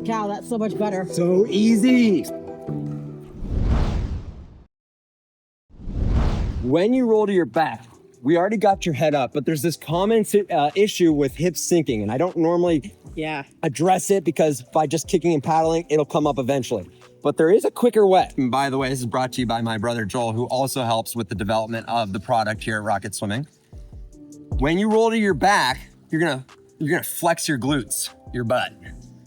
cow, that's so much better. So easy. When you roll to your back, we already got your head up, but there's this common issue with hips sinking, and I don't normally address it because by just kicking and paddling, it'll come up eventually. But there is a quicker way. And by the way, this is brought to you by my brother Joel, who also helps with the development of the product here at Rocket Swimming. When you roll to your back, you're gonna flex your glutes, your butt.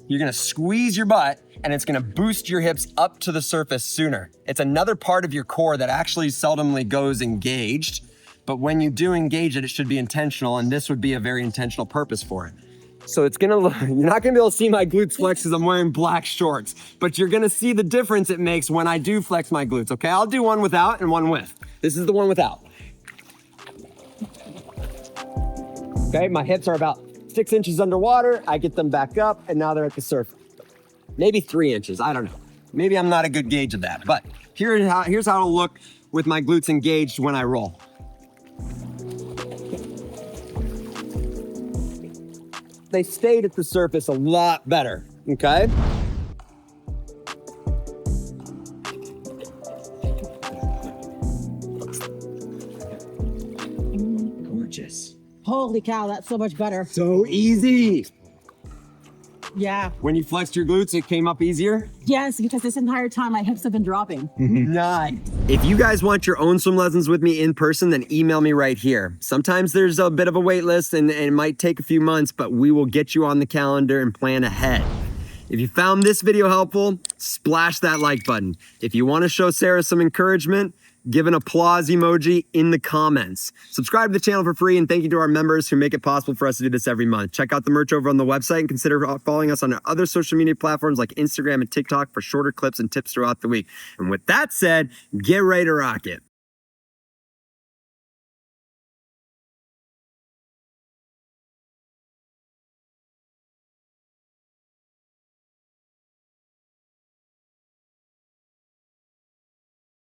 You're gonna squeeze your butt, and it's gonna boost your hips up to the surface sooner. It's another part of your core that actually seldomly goes engaged, but when you do engage it, it should be intentional, and this would be a very intentional purpose for it. So it's gonna look, you're not gonna be able to see my glutes flex because I'm wearing black shorts, but you're gonna see the difference it makes when I do flex my glutes, okay? I'll do one without and one with. This is the one without. Okay, my hips are about 6 inches underwater. I get them back up, and now they're at the surface. Maybe 3 inches, I don't know. Maybe I'm not a good gauge of that, but here's how it'll look with my glutes engaged when I roll. They stayed at the surface a lot better, okay? Gorgeous. Holy cow, that's so much better. So easy. Yeah. When you flexed your glutes, it came up easier? Yes, because this entire time my hips have been dropping. Nice. If you guys want your own swim lessons with me in person, then email me right here. Sometimes there's a bit of a wait list and it might take a few months, but we will get you on the calendar and plan ahead. If you found this video helpful, splash that like button. If you want to show Sarah some encouragement, give an applause emoji in the comments. Subscribe to the channel for free, and thank you to our members who make it possible for us to do this every month. Check out the merch over on the website and consider following us on our other social media platforms like Instagram and TikTok for shorter clips and tips throughout the week. And with that said, get ready to rock it.